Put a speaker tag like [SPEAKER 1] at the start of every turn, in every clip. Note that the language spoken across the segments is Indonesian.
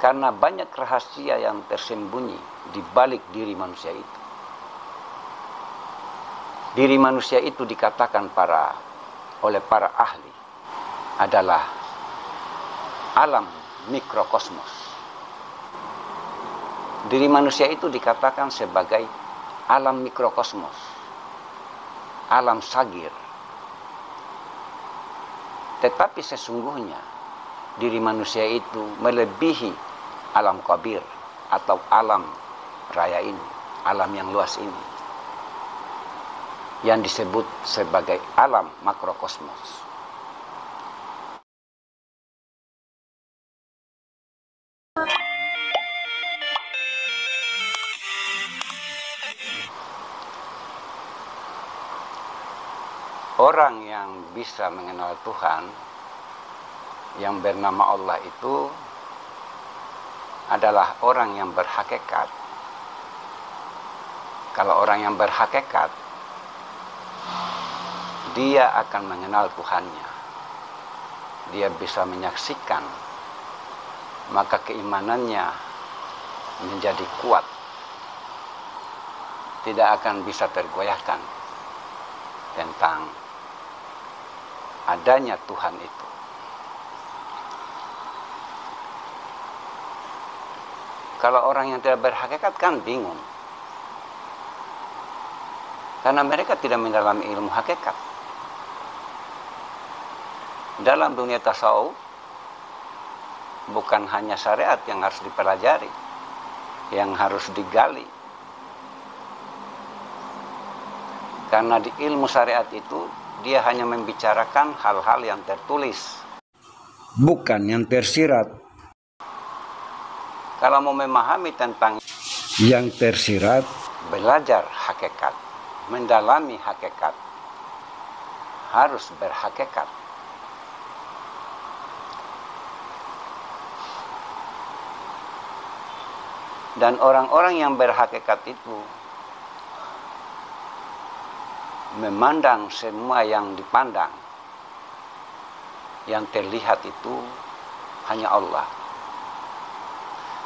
[SPEAKER 1] Karena banyak rahasia yang tersembunyi di balik diri manusia itu. Diri manusia itu dikatakan oleh para ahli adalah alam mikrokosmos. Diri manusia itu dikatakan sebagai alam mikrokosmos, alam sagir. Tetapi sesungguhnya diri manusia itu melebihi alam kabir atau alam raya ini, alam yang luas ini, yang disebut sebagai alam makrokosmos. Orang yang bisa mengenal Tuhan yang bernama Allah itu adalah orang yang berhakikat. Kalau orang yang berhakikat, dia akan mengenal Tuhannya. Dia bisa menyaksikan, maka keimanannya menjadi kuat. Tidak akan bisa tergoyahkan tentang adanya Tuhan itu. Kalau orang yang tidak berhakikat kan bingung. Karena mereka tidak mendalami ilmu hakikat. Dalam dunia tasawuf, bukan hanya syariat yang harus dipelajari, yang harus digali. Karena di ilmu syariat itu, dia hanya membicarakan hal-hal yang tertulis, bukan yang tersirat. Kalau mau memahami tentang yang tersirat, belajar hakikat, mendalami hakikat, harus berhakikat. Dan orang-orang yang berhakikat itu memandang semua yang dipandang, yang terlihat itu hanya Allah.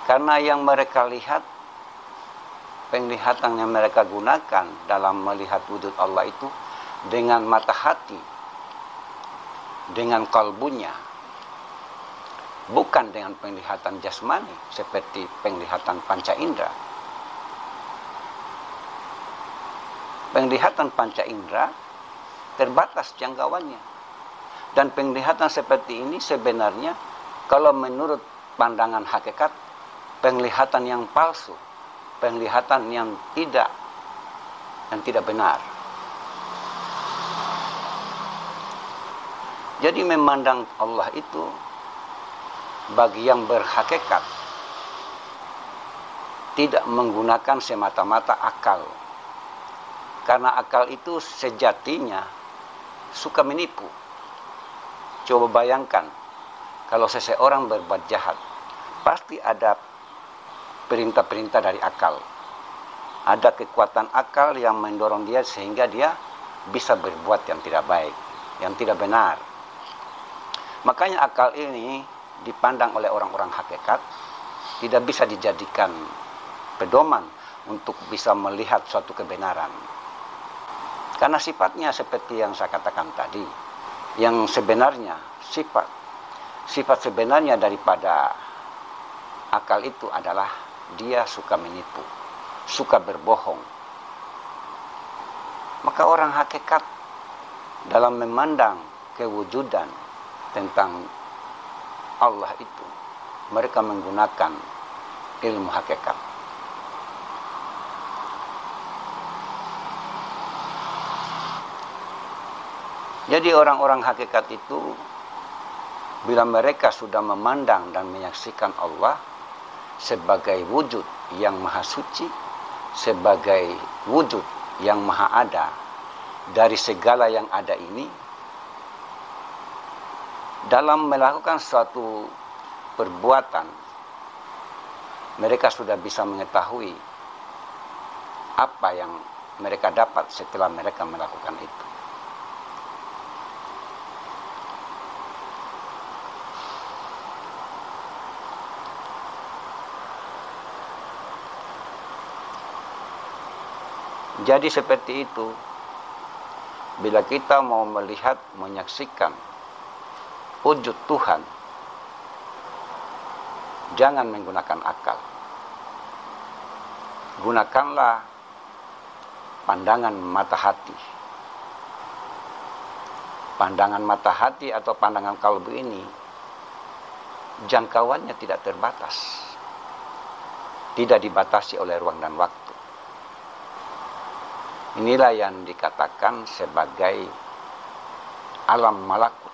[SPEAKER 1] Karena yang mereka lihat, penglihatan yang mereka gunakan dalam melihat wujud Allah itu dengan mata hati, dengan kalbunya, bukan dengan penglihatan jasmani seperti penglihatan panca indera. Penglihatan panca indera terbatas jangkauannya, dan penglihatan seperti ini sebenarnya kalau menurut pandangan hakikat, penglihatan yang palsu, penglihatan yang tidak benar. Jadi memandang Allah itu bagi yang berhakikat tidak menggunakan semata-mata akal. Karena akal itu sejatinya suka menipu. Coba bayangkan kalau seseorang berbuat jahat, pasti ada perintah-perintah dari akal. Ada kekuatan akal yang mendorong dia sehingga dia bisa berbuat yang tidak baik, yang tidak benar. Makanya akal ini dipandang oleh orang-orang hakikat tidak bisa dijadikan pedoman untuk bisa melihat suatu kebenaran. Karena sifatnya seperti yang saya katakan tadi, yang sebenarnya sifat sebenarnya daripada akal itu adalah dia suka menipu, suka berbohong. Maka orang hakikat dalam memandang kewujudan tentang Allah itu, mereka menggunakan ilmu hakikat. Jadi orang-orang hakikat itu, bila mereka sudah memandang dan menyaksikan Allah sebagai wujud yang maha suci, sebagai wujud yang maha ada dari segala yang ada ini, dalam melakukan suatu perbuatan, mereka sudah bisa mengetahui apa yang mereka dapat setelah mereka melakukan itu. Jadi seperti itu, bila kita mau melihat, menyaksikan wujud Tuhan, jangan menggunakan akal. Gunakanlah pandangan mata hati. Pandangan mata hati atau pandangan kalbu ini jangkauannya tidak terbatas, tidak dibatasi oleh ruang dan waktu. Inilah yang dikatakan sebagai alam malakut,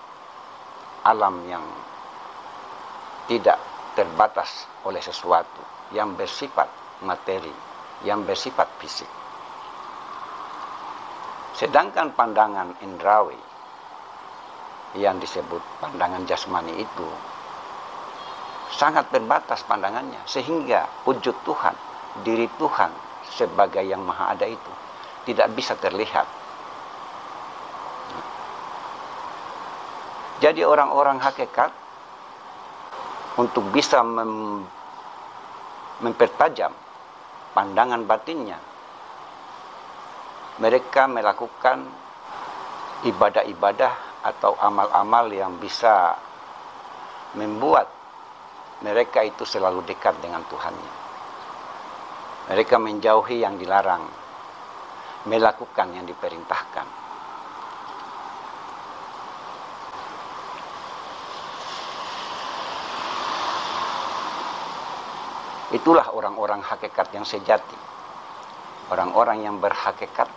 [SPEAKER 1] alam yang tidak terbatas oleh sesuatu, yang bersifat materi, yang bersifat fisik. Sedangkan pandangan indrawi yang disebut pandangan jasmani itu sangat terbatas pandangannya, sehingga wujud Tuhan, diri Tuhan sebagai yang maha ada itu tidak bisa terlihat. Jadi orang-orang hakikat untuk bisa mempertajam pandangan batinnya, mereka melakukan ibadah-ibadah atau amal-amal yang bisa membuat mereka itu selalu dekat dengan Tuhannya. Mereka menjauhi yang dilarang, melakukan yang diperintahkan. Itulah orang-orang hakikat yang sejati. Orang-orang yang berhakikat,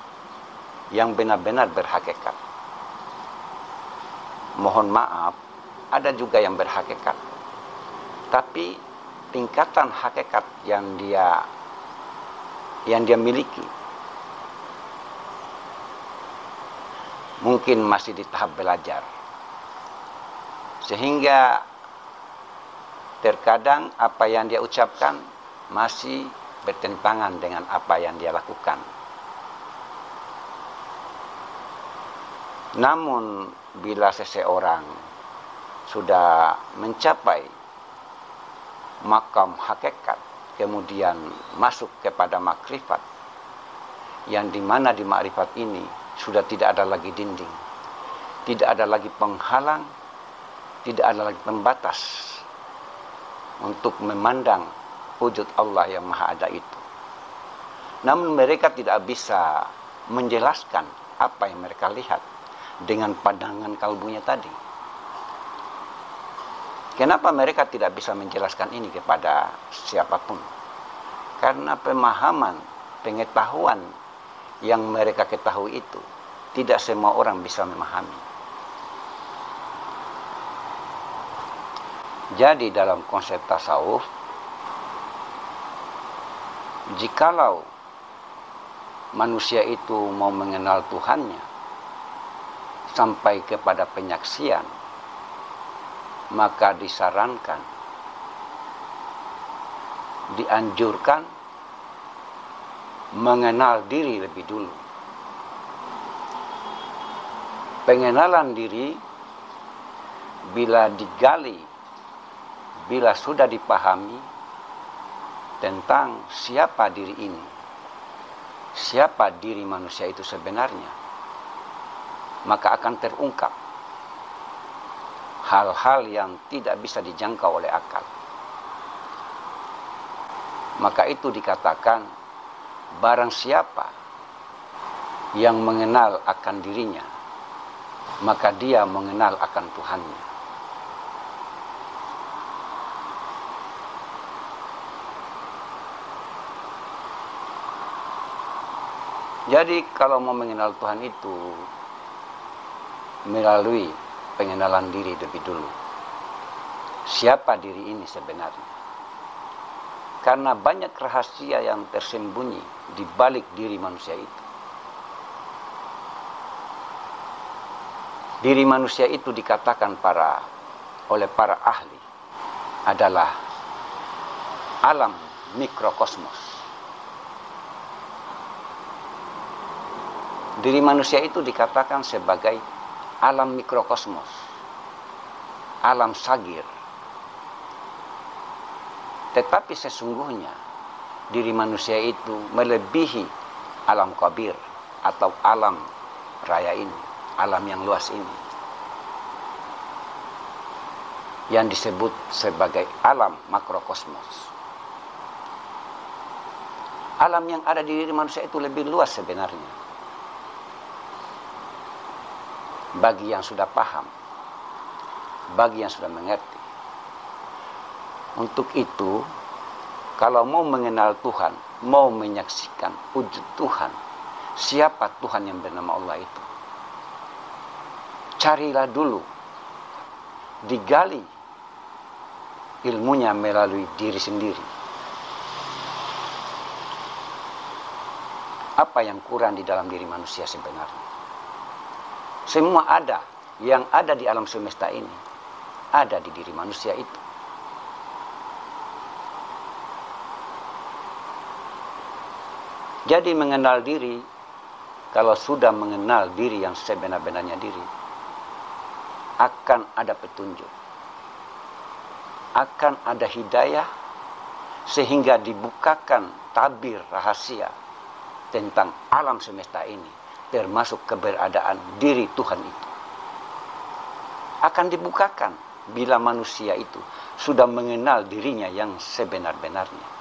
[SPEAKER 1] yang benar-benar berhakikat. Mohon maaf, ada juga yang berhakikat. Tapi tingkatan hakikat yang dia miliki mungkin masih di tahap belajar. Sehingga terkadang apa yang dia ucapkan masih bertentangan dengan apa yang dia lakukan. Namun bila seseorang sudah mencapai makam hakikat, kemudian masuk kepada makrifat, yang dimana di makrifat ini sudah tidak ada lagi dinding, tidak ada lagi penghalang, tidak ada lagi pembatas untuk memandang wujud Allah yang maha ada itu. Namun mereka tidak bisa menjelaskan apa yang mereka lihat dengan pandangan kalbunya tadi. Kenapa mereka tidak bisa menjelaskan ini kepada siapapun? Karena pemahaman, pengetahuan yang mereka ketahui itu tidak semua orang bisa memahami. Jadi dalam konsep tasawuf, jikalau manusia itu mau mengenal Tuhannya sampai kepada penyaksian, maka disarankan, dianjurkan mengenal diri lebih dulu. Pengenalan diri bila digali, bila sudah dipahami tentang siapa diri ini, siapa diri manusia itu sebenarnya, maka akan terungkap hal-hal yang tidak bisa dijangkau oleh akal. Maka itu dikatakan, barang siapa yang mengenal akan dirinya, maka dia mengenal akan Tuhannya. Jadi kalau mau mengenal Tuhan itu melalui pengenalan diri lebih dulu. Siapa diri ini sebenarnya? Karena banyak rahasia yang tersembunyi di balik diri manusia itu. Diri manusia itu dikatakan oleh para ahli adalah alam mikrokosmos. Diri manusia itu dikatakan sebagai alam mikrokosmos, alam sagir. Tetapi sesungguhnya diri manusia itu melebihi alam kabir atau alam raya ini, alam yang luas ini, yang disebut sebagai alam makrokosmos. Alam yang ada di diri manusia itu lebih luas sebenarnya. Bagi yang sudah paham, bagi yang sudah mengerti. Untuk itu, kalau mau mengenal Tuhan, mau menyaksikan wujud Tuhan, siapa Tuhan yang bernama Allah itu, carilah dulu, digali ilmunya melalui diri sendiri. Apa yang kurang di dalam diri manusia sebenarnya? Semua ada, yang ada di alam semesta ini, ada di diri manusia itu. Jadi mengenal diri, kalau sudah mengenal diri yang sebenar-benarnya diri, akan ada petunjuk, akan ada hidayah, sehingga dibukakan tabir rahasia tentang alam semesta ini, termasuk keberadaan diri Tuhan itu. Akan dibukakan bila manusia itu sudah mengenal dirinya yang sebenar-benarnya.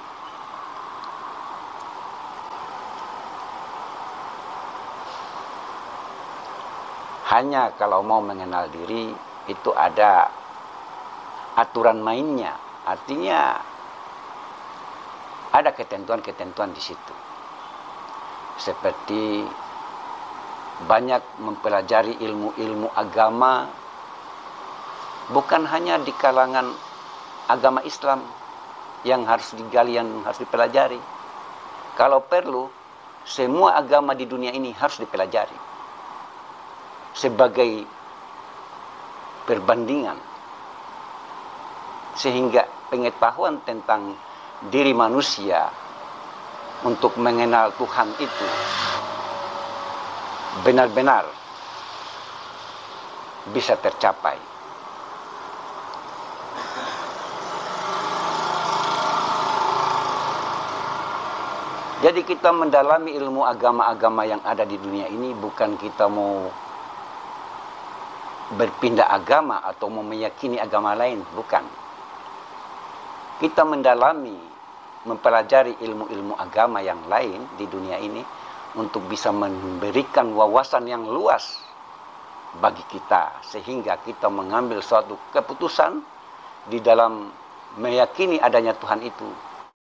[SPEAKER 1] Hanya kalau mau mengenal diri, itu ada aturan mainnya. Artinya ada ketentuan-ketentuan di situ. Seperti banyak mempelajari ilmu-ilmu agama, bukan hanya di kalangan agama Islam yang harus digali, yang harus dipelajari. Kalau perlu, semua agama di dunia ini harus dipelajari sebagai perbandingan, sehingga pengetahuan tentang diri manusia untuk mengenal Tuhan itu benar-benar bisa tercapai. Jadi kita mendalami ilmu agama-agama yang ada di dunia ini bukan kita mau berpindah agama atau mau meyakini agama lain, bukan. Kita mendalami, mempelajari ilmu-ilmu agama yang lain di dunia ini untuk bisa memberikan wawasan yang luas bagi kita, sehingga kita mengambil suatu keputusan di dalam meyakini adanya Tuhan itu